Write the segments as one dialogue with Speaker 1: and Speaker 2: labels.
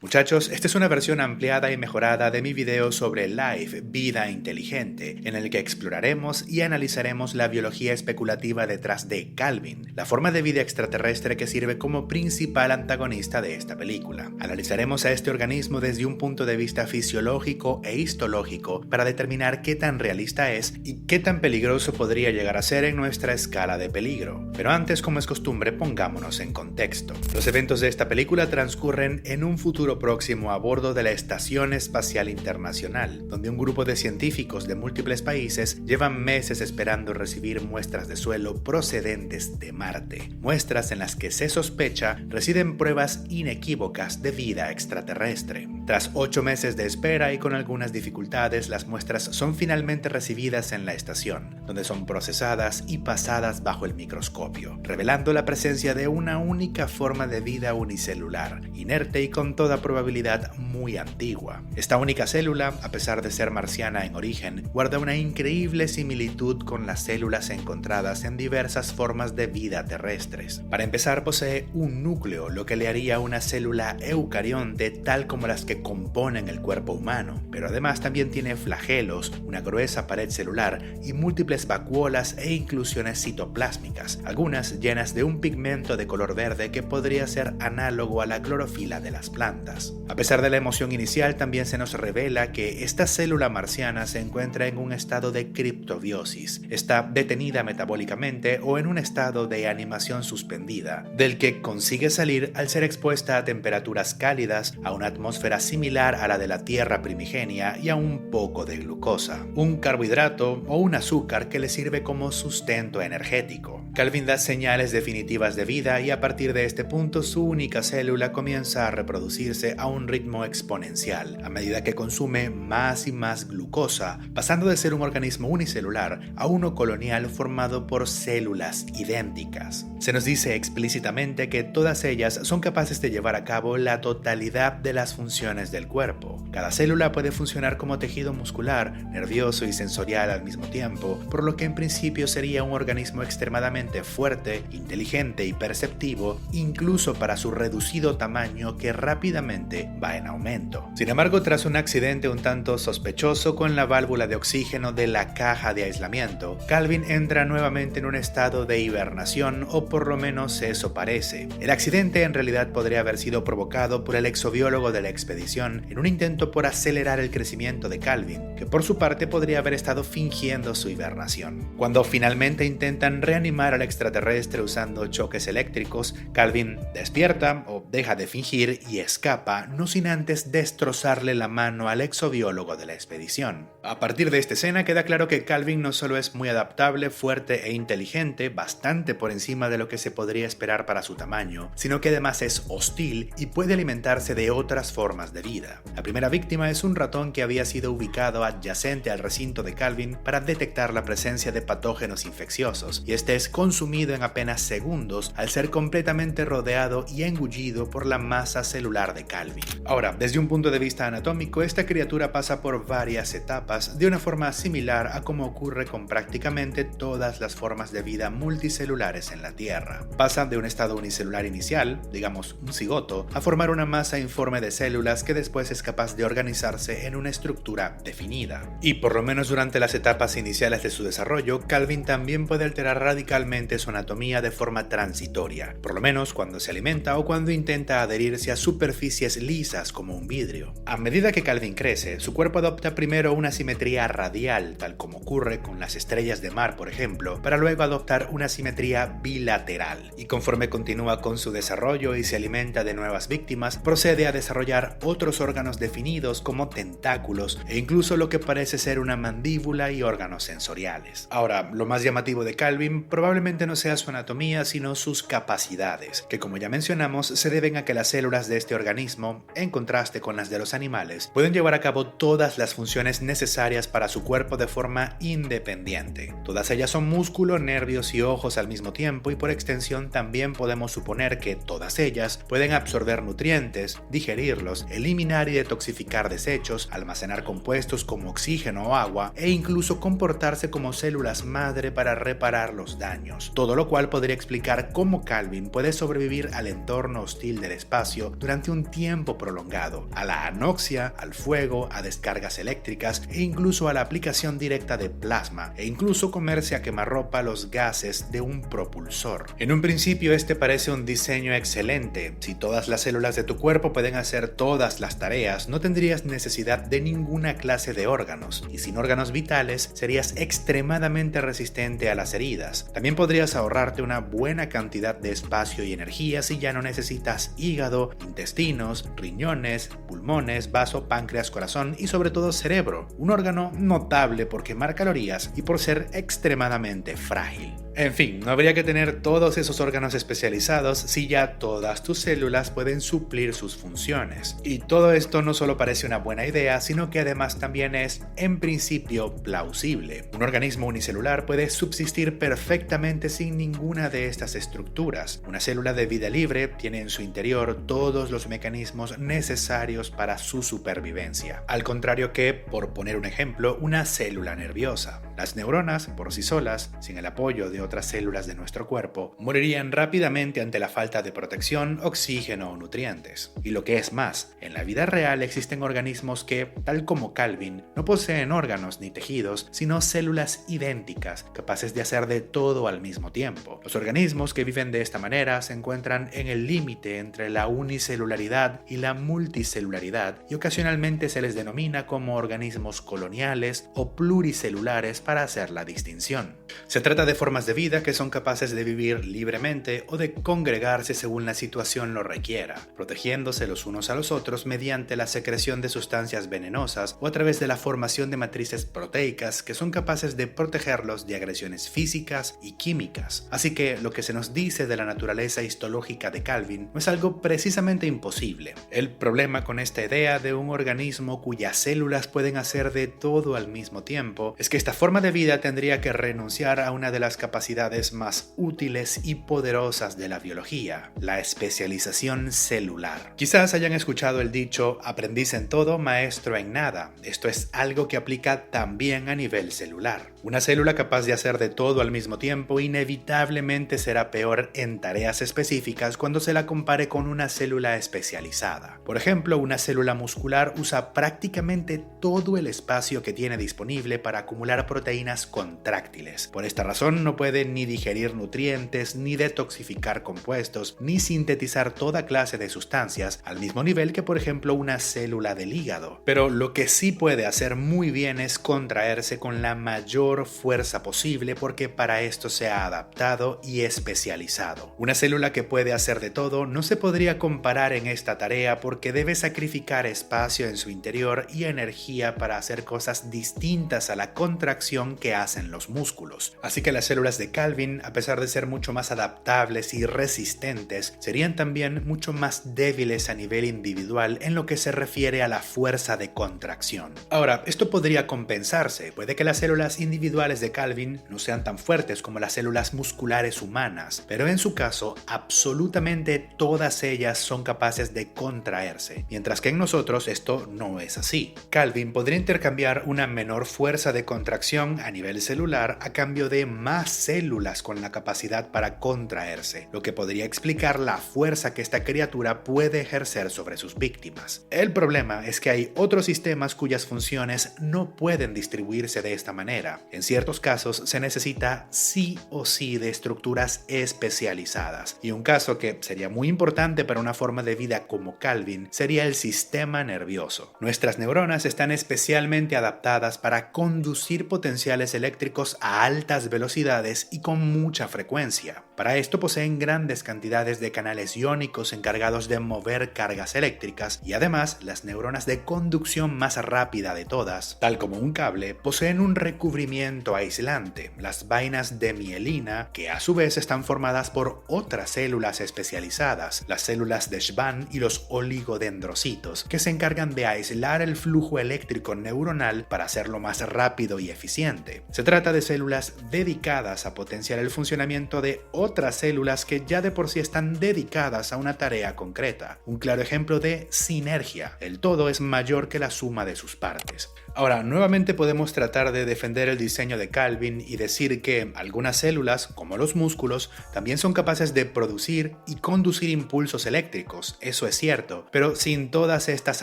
Speaker 1: Muchachos, esta es una versión ampliada y mejorada de mi video sobre Life, Vida Inteligente, en el que exploraremos y analizaremos la biología especulativa detrás de Calvin, la forma de vida extraterrestre que sirve como principal antagonista de esta película. Analizaremos a este organismo desde un punto de vista fisiológico e histológico para determinar qué tan realista es y qué tan peligroso podría llegar a ser en nuestra escala de peligro. Pero antes, como es costumbre, pongámonos en contexto. Los eventos de esta película transcurren en un futuro próximo a bordo de la Estación Espacial Internacional, donde un grupo de científicos de múltiples países llevan meses esperando recibir muestras de suelo procedentes de Marte, muestras en las que se sospecha residen pruebas inequívocas de vida extraterrestre. Tras 8 meses de espera y con algunas dificultades, las muestras son finalmente recibidas en la estación, donde son procesadas y pasadas bajo el microscopio, revelando la presencia de una única forma de vida unicelular, inerte y con toda probabilidad muy antigua. Esta única célula, a pesar de ser marciana en origen, guarda una increíble similitud con las células encontradas en diversas formas de vida terrestres. Para empezar, posee un núcleo, lo que le haría una célula eucarionte tal como las que componen el cuerpo humano, pero además también tiene flagelos, una gruesa pared celular y múltiples vacuolas e inclusiones citoplásmicas, algunas llenas de un pigmento de color verde que podría ser análogo a la clorofila de las plantas. A pesar de la emoción inicial, también se nos revela que esta célula marciana se encuentra en un estado de criptobiosis, está detenida metabólicamente o en un estado de animación suspendida, del que consigue salir al ser expuesta a temperaturas cálidas, a una atmósfera similar a la de la Tierra primigenia y a un poco de glucosa, un carbohidrato o un azúcar que le sirve como sustento energético. Calvin da señales definitivas de vida y a partir de este punto su única célula comienza a reproducirse a un ritmo exponencial, a medida que consume más y más glucosa, pasando de ser un organismo unicelular a uno colonial formado por células idénticas. Se nos dice explícitamente que todas ellas son capaces de llevar a cabo la totalidad de las funciones del cuerpo. Cada célula puede funcionar como tejido muscular, nervioso y sensorial al mismo tiempo, por lo que en principio sería un organismo extremadamente fuerte, inteligente y perceptivo, incluso para su reducido tamaño que rápidamente va en aumento. Sin embargo, tras un accidente un tanto sospechoso con la válvula de oxígeno de la caja de aislamiento, Calvin entra nuevamente en un estado de hibernación, o por lo menos eso parece. El accidente en realidad podría haber sido provocado por el exobiólogo de la expedición en un intento por acelerar el crecimiento de Calvin, que por su parte podría haber estado fingiendo su hibernación. Cuando finalmente intentan reanimar al extraterrestre usando choques eléctricos, Calvin despierta o deja de fingir y escapa, no sin antes destrozarle la mano al exobiólogo de la expedición. A partir de esta escena queda claro que Calvin no solo es muy adaptable, fuerte e inteligente, bastante por encima de lo que se podría esperar para su tamaño, sino que además es hostil y puede alimentarse de otras formas de vida. La primera víctima es un ratón que había sido ubicado adyacente al recinto de Calvin para detectar la presencia de patógenos infecciosos, y este es consumido en apenas segundos al ser completamente rodeado y engullido por la masa celular de Calvin. Ahora, desde un punto de vista anatómico, esta criatura pasa por varias etapas de una forma similar a como ocurre con prácticamente todas las formas de vida multicelulares en la Tierra. Pasa de un estado unicelular inicial, digamos un cigoto, a formar una masa informe de células que después es capaz de organizarse en una estructura definida. Y por lo menos durante las etapas iniciales de su desarrollo, Calvin también puede alterar radicalmente su anatomía de forma transitoria, por lo menos cuando se alimenta o cuando intenta adherirse a superficies lisas como un vidrio. A medida que Calvin crece, su cuerpo adopta primero una simetría radial, tal como ocurre con las estrellas de mar, por ejemplo, para luego adoptar una simetría bilateral, y conforme continúa con su desarrollo y se alimenta de nuevas víctimas, procede a desarrollar otros órganos definidos como tentáculos e incluso lo que parece ser una mandíbula y órganos sensoriales. Ahora, lo más llamativo de Calvin probablemente no sea su anatomía, sino sus capacidades, que como ya mencionamos se deben a que las células de este organismo, en contraste con las de los animales, pueden llevar a cabo todas las funciones necesarias para su cuerpo de forma independiente. Todas ellas son músculo, nervios y ojos al mismo tiempo, y por extensión también podemos suponer que todas ellas pueden absorber nutrientes, digerirlos, eliminar y detoxificar desechos, almacenar compuestos como oxígeno o agua, e incluso comportarse como células madre para reparar los daños. años, todo lo cual podría explicar cómo Calvin puede sobrevivir al entorno hostil del espacio durante un tiempo prolongado, a la anoxia, al fuego, a descargas eléctricas e incluso a la aplicación directa de plasma, e incluso comerse a quemarropa los gases de un propulsor. En un principio este parece un diseño excelente. Si todas las células de tu cuerpo pueden hacer todas las tareas, no tendrías necesidad de ninguna clase de órganos, y sin órganos vitales serías extremadamente resistente a las heridas. También podrías ahorrarte una buena cantidad de espacio y energía si ya no necesitas hígado, intestinos, riñones, pulmones, vaso, páncreas, corazón y sobre todo cerebro, un órgano notable por quemar calorías y por ser extremadamente frágil. En fin, no habría que tener todos esos órganos especializados si ya todas tus células pueden suplir sus funciones. Y todo esto no solo parece una buena idea, sino que además también es, en principio, plausible. Un organismo unicelular puede subsistir perfectamente sin ninguna de estas estructuras. Una célula de vida libre tiene en su interior todos los mecanismos necesarios para su supervivencia. Al contrario que, por poner un ejemplo, una célula nerviosa. Las neuronas, por sí solas, sin el apoyo de otras células de nuestro cuerpo, morirían rápidamente ante la falta de protección, oxígeno o nutrientes. Y lo que es más, en la vida real existen organismos que, tal como Calvin, no poseen órganos ni tejidos, sino células idénticas, capaces de hacer de todo al mismo tiempo. Los organismos que viven de esta manera se encuentran en el límite entre la unicelularidad y la multicelularidad, y ocasionalmente se les denomina como organismos coloniales o pluricelulares para hacer la distinción. Se trata de formas de vida que son capaces de vivir libremente o de congregarse según la situación lo requiera, protegiéndose los unos a los otros mediante la secreción de sustancias venenosas o a través de la formación de matrices proteicas que son capaces de protegerlos de agresiones físicas y químicas. Así que lo que se nos dice de la naturaleza histológica de Calvin no es algo precisamente imposible. El problema con esta idea de un organismo cuyas células pueden hacer de todo al mismo tiempo es que esta forma de vida tendría que renunciar a una de las capacidades más útiles y poderosas de la biología, la especialización celular. Quizás hayan escuchado el dicho aprendiz en todo, maestro en nada. Esto es algo que aplica también a nivel celular. Una célula capaz de hacer de todo al mismo tiempo inevitablemente será peor en tareas específicas cuando se la compare con una célula especializada. Por ejemplo, una célula muscular usa prácticamente todo el espacio que tiene disponible para acumular proteínas contráctiles. Por esta razón no puede ni digerir nutrientes, ni detoxificar compuestos, ni sintetizar toda clase de sustancias al mismo nivel que por ejemplo una célula del hígado. Pero lo que sí puede hacer muy bien es contraerse con la mayor fuerza posible porque para esto se ha adaptado y especializado. Una célula que puede hacer de todo no se podría comparar en esta tarea porque debe sacrificar espacio en su interior y energía para hacer cosas distintas a la contracción que hacen los músculos. Así que las células de Calvin, a pesar de ser mucho más adaptables y resistentes, serían también mucho más débiles a nivel individual en lo que se refiere a la fuerza de contracción. Ahora, esto podría compensarse. Puede que las células individuales de Calvin no sean tan fuertes como las células musculares humanas, pero en su caso, absolutamente todas ellas son capaces de contraerse, mientras que en nosotros esto no es así. Calvin podría intercambiar una menor fuerza de contracción a nivel celular a cambio de más células con la capacidad para contraerse, lo que podría explicar la fuerza que esta criatura puede ejercer sobre sus víctimas. El problema es que hay otros sistemas cuyas funciones no pueden distribuirse de esta manera. En ciertos casos se necesita sí o sí de estructuras especializadas, y un caso que sería muy importante para una forma de vida como Calvin sería el sistema nervioso. Nuestras neuronas están especialmente adaptadas para conducir potenciales eléctricos a altas velocidades y con mucha frecuencia. Para esto poseen grandes cantidades de canales iónicos encargados de mover cargas eléctricas, y además las neuronas de conducción más rápida de todas, tal como un cable, poseen un recubrimiento aislante, las vainas de mielina, que a su vez están formadas por otras células especializadas, las células de Schwann y los oligodendrocitos, que se encargan de aislar el flujo eléctrico neuronal para hacerlo más rápido y eficiente. Se trata de células dedicadas a potenciar el funcionamiento de otras células que ya de por sí están dedicadas a una tarea concreta. Un claro ejemplo de sinergia. El todo es mayor que la suma de sus partes. Ahora, nuevamente podemos tratar de defender el diseño de Calvin y decir que algunas células, como los músculos, también son capaces de producir y conducir impulsos eléctricos, eso es cierto, pero sin todas estas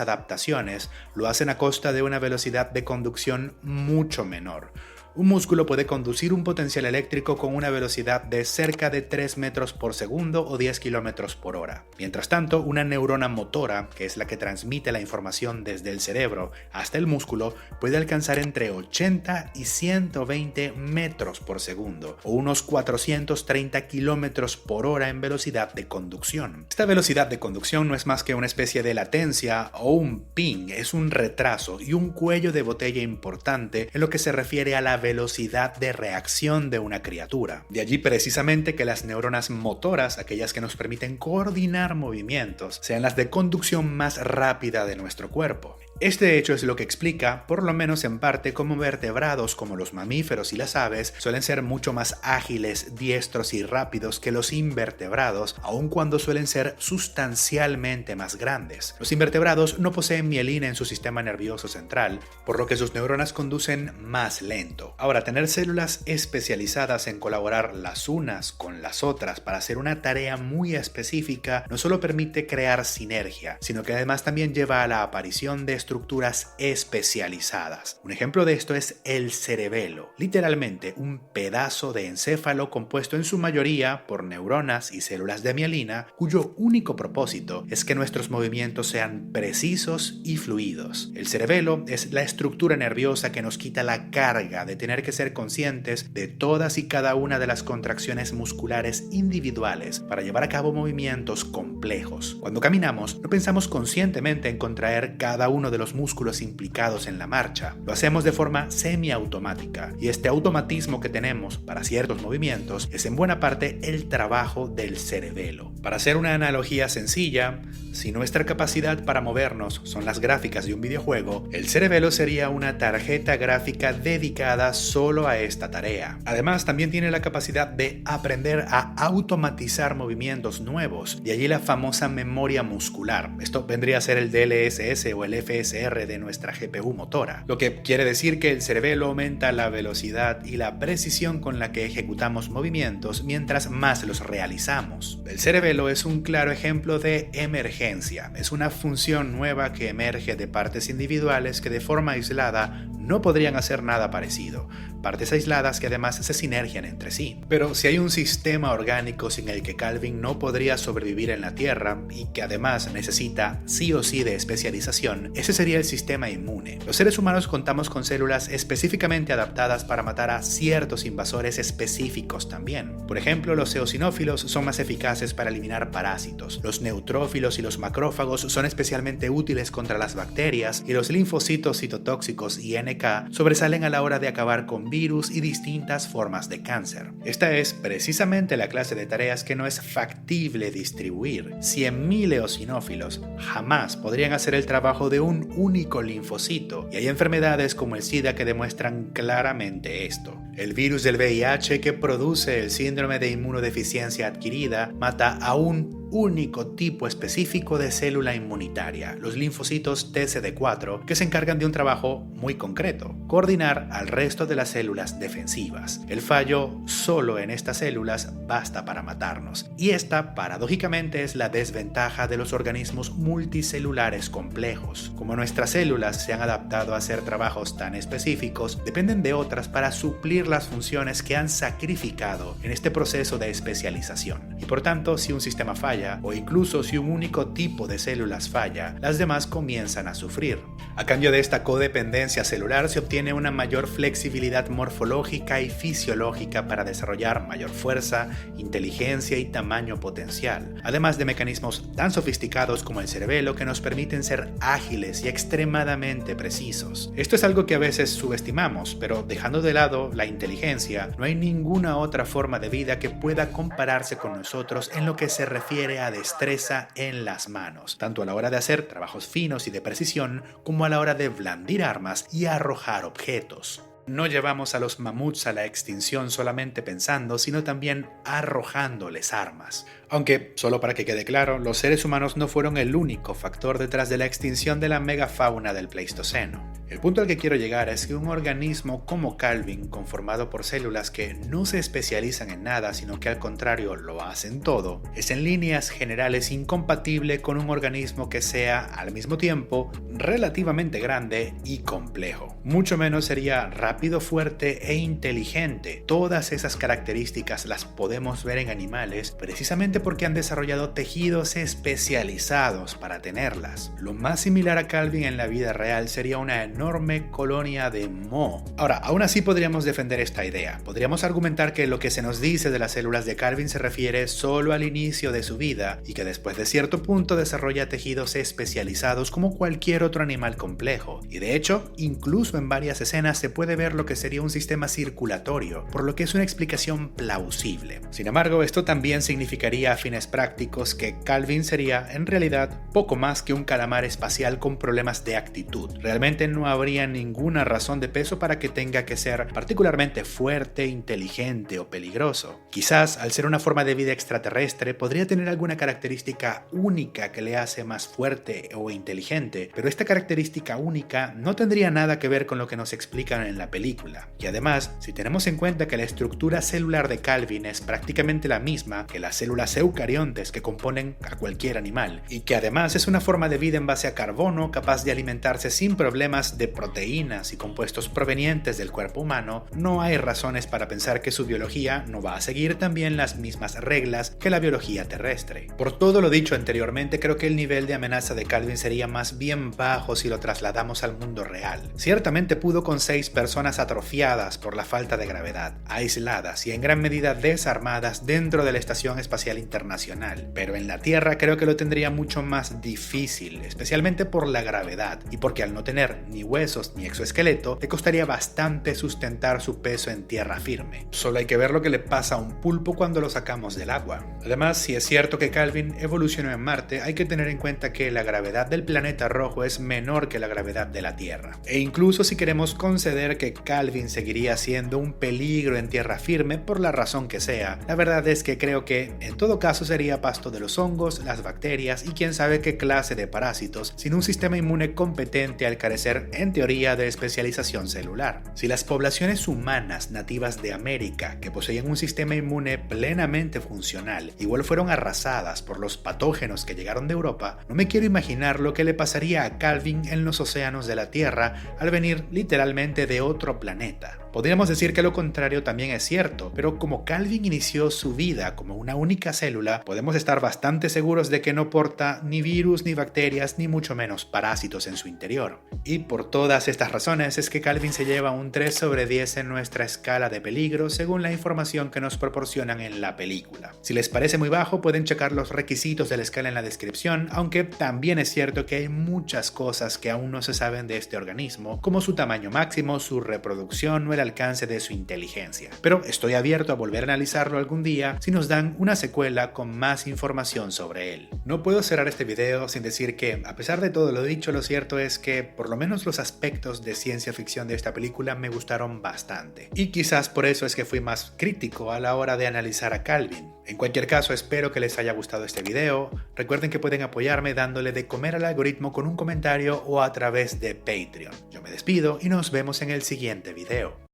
Speaker 1: adaptaciones, lo hacen a costa de una velocidad de conducción mucho menor. Un músculo puede conducir un potencial eléctrico con una velocidad de cerca de 3 metros por segundo o 10 kilómetros por hora. Mientras tanto, una neurona motora, que es la que transmite la información desde el cerebro hasta el músculo, puede alcanzar entre 80 y 120 metros por segundo, o unos 430 kilómetros por hora en velocidad de conducción. Esta velocidad de conducción no es más que una especie de latencia o un ping, es un retraso y un cuello de botella importante en lo que se refiere a la velocidad de reacción de una criatura. De allí precisamente que las neuronas motoras, aquellas que nos permiten coordinar movimientos, sean las de conducción más rápida de nuestro cuerpo. Este hecho es lo que explica, por lo menos en parte, cómo vertebrados como los mamíferos y las aves suelen ser mucho más ágiles, diestros y rápidos que los invertebrados, aun cuando suelen ser sustancialmente más grandes. Los invertebrados no poseen mielina en su sistema nervioso central, por lo que sus neuronas conducen más lento. Ahora, tener células especializadas en colaborar las unas con las otras para hacer una tarea muy específica no solo permite crear sinergia, sino que además también lleva a la aparición de estructuras especializadas. Un ejemplo de esto es el cerebelo, literalmente un pedazo de encéfalo compuesto en su mayoría por neuronas y células de mielina, cuyo único propósito es que nuestros movimientos sean precisos y fluidos. El cerebelo es la estructura nerviosa que nos quita la carga de tener que ser conscientes de todas y cada una de las contracciones musculares individuales para llevar a cabo movimientos complejos. Cuando caminamos, no pensamos conscientemente en contraer cada uno de los músculos implicados en la marcha. Lo hacemos de forma semiautomática, y este automatismo que tenemos para ciertos movimientos es en buena parte el trabajo del cerebelo. Para hacer una analogía sencilla, si nuestra capacidad para movernos son las gráficas de un videojuego, el cerebelo sería una tarjeta gráfica dedicada solo a esta tarea. Además, también tiene la capacidad de aprender a automatizar movimientos nuevos, de allí la famosa memoria muscular. Esto vendría a ser el DLSS o el FSR de nuestra GPU motora, lo que quiere decir que el cerebelo aumenta la velocidad y la precisión con la que ejecutamos movimientos mientras más los realizamos. El cerebelo es un claro ejemplo de emergencia. Es una función nueva que emerge de partes individuales que de forma aislada no podrían hacer nada parecido, partes aisladas que además se sinergian entre sí. Pero si hay un sistema orgánico sin el que Calvin no podría sobrevivir en la Tierra y que además necesita sí o sí de especialización, ese sería el sistema inmune. Los seres humanos contamos con células específicamente adaptadas para matar a ciertos invasores específicos también. Por ejemplo, los eosinófilos son más eficaces para eliminar parásitos, los neutrófilos y los macrófagos son especialmente útiles contra las bacterias y los linfocitos citotóxicos y NK sobresalen a la hora de acabar con virus y distintas formas de cáncer. Esta es precisamente la clase de tareas que no es factible distribuir. 100.000 eosinófilos jamás podrían hacer el trabajo de un único linfocito, y hay enfermedades como el SIDA que demuestran claramente esto. El virus del VIH que produce el síndrome de inmunodeficiencia adquirida mata a un único tipo específico de célula inmunitaria, los linfocitos TCD4, que se encargan de un trabajo muy concreto: coordinar al resto de las células defensivas. El fallo solo en estas células basta para matarnos, y esta paradójicamente es la desventaja de los organismos multicelulares complejos. Como nuestras células se han adaptado a hacer trabajos tan específicos, dependen de otras para suplir las funciones que han sacrificado en este proceso de especialización. Y por tanto, si un sistema falla, o incluso si un único tipo de células falla, las demás comienzan a sufrir. A cambio de esta codependencia celular se obtiene una mayor flexibilidad morfológica y fisiológica para desarrollar mayor fuerza, inteligencia y tamaño potencial, además de mecanismos tan sofisticados como el cerebelo que nos permiten ser ágiles y extremadamente precisos. Esto es algo que a veces subestimamos, pero dejando de lado la inteligencia, no hay ninguna otra forma de vida que pueda compararse con nosotros en lo que se refiere a destreza en las manos, tanto a la hora de hacer trabajos finos y de precisión como a la hora de blandir armas y arrojar objetos. No llevamos a los mamuts a la extinción solamente pensando, sino también arrojándoles armas. Aunque, solo para que quede claro, los seres humanos no fueron el único factor detrás de la extinción de la megafauna del Pleistoceno. El punto al que quiero llegar es que un organismo como Calvin, conformado por células que no se especializan en nada, sino que al contrario lo hacen todo, es en líneas generales incompatible con un organismo que sea, al mismo tiempo, relativamente grande y complejo. Mucho menos sería rápido, fuerte e inteligente. Todas esas características las podemos ver en animales precisamente porque han desarrollado tejidos especializados para tenerlas. Lo más similar a Calvin en la vida real sería una enorme colonia de moho. Ahora, aún así podríamos defender esta idea. Podríamos argumentar que lo que se nos dice de las células de Calvin se refiere solo al inicio de su vida y que después de cierto punto desarrolla tejidos especializados como cualquier otro animal complejo. Y de hecho, incluso en varias escenas se puede ver lo que sería un sistema circulatorio, por lo que es una explicación plausible. Sin embargo, esto también significaría a fines prácticos que Calvin sería, en realidad, poco más que un calamar espacial con problemas de actitud. Realmente no habría ninguna razón de peso para que tenga que ser particularmente fuerte, inteligente o peligroso. Quizás, al ser una forma de vida extraterrestre, podría tener alguna característica única que le hace más fuerte o inteligente, pero esta característica única no tendría nada que ver con lo que nos explican en la película. Y además, si tenemos en cuenta que la estructura celular de Calvin es prácticamente la misma que las células eucariontes que componen a cualquier animal, y que además es una forma de vida en base a carbono capaz de alimentarse sin problemas de proteínas y compuestos provenientes del cuerpo humano, no hay razones para pensar que su biología no va a seguir también las mismas reglas que la biología terrestre. Por todo lo dicho anteriormente, creo que el nivel de amenaza de Calvin sería más bien bajo si lo trasladamos al mundo real. Ciertamente pudo con 6 personas atrofiadas por la falta de gravedad, aisladas y en gran medida desarmadas dentro de la Estación Espacial Internacional, pero en la Tierra creo que lo tendría mucho más difícil, especialmente por la gravedad y porque al no tener ni huesos ni exoesqueleto, le costaría bastante sustentar su peso en tierra firme. Solo hay que ver lo que le pasa a un pulpo cuando lo sacamos del agua. Además, si es cierto que Calvin evolucionó en Marte, hay que tener en cuenta que la gravedad del planeta rojo es menor que la gravedad de la Tierra. E incluso si queremos conceder que Calvin seguiría siendo un peligro en tierra firme por la razón que sea, la verdad es que creo que en todo caso sería pasto de los hongos, las bacterias y quién sabe qué clase de parásitos, sin un sistema inmune competente al carecer en teoría de especialización celular. Si las poblaciones humanas nativas de América, que poseían un sistema inmune plenamente funcional, igual fueron arrasadas por los patógenos que llegaron de Europa, no me quiero imaginar lo que le pasaría a Calvin en los océanos de la Tierra al venir literalmente de otro planeta. Podríamos decir que lo contrario también es cierto, pero como Calvin inició su vida como una única célula, podemos estar bastante seguros de que no porta ni virus, ni bacterias, ni mucho menos parásitos en su interior. Y por todas estas razones es que Calvin se lleva un 3 sobre 10 en nuestra escala de peligro según la información que nos proporcionan en la película. Si les parece muy bajo, pueden checar los requisitos de la escala en la descripción, aunque también es cierto que hay muchas cosas que aún no se saben de este organismo, como su tamaño máximo, su reproducción o el alcance de su inteligencia. Pero estoy abierto a volver a analizarlo algún día si nos dan una secuela con más información sobre él. No puedo cerrar este video sin decir que, a pesar de todo lo dicho, lo cierto es que por lo menos los aspectos de ciencia ficción de esta película me gustaron bastante. Y quizás por eso es que fui más crítico a la hora de analizar a Calvin. En cualquier caso, espero que les haya gustado este video. Recuerden que pueden apoyarme dándole de comer al algoritmo con un comentario o a través de Patreon. Yo me despido y nos vemos en el siguiente video.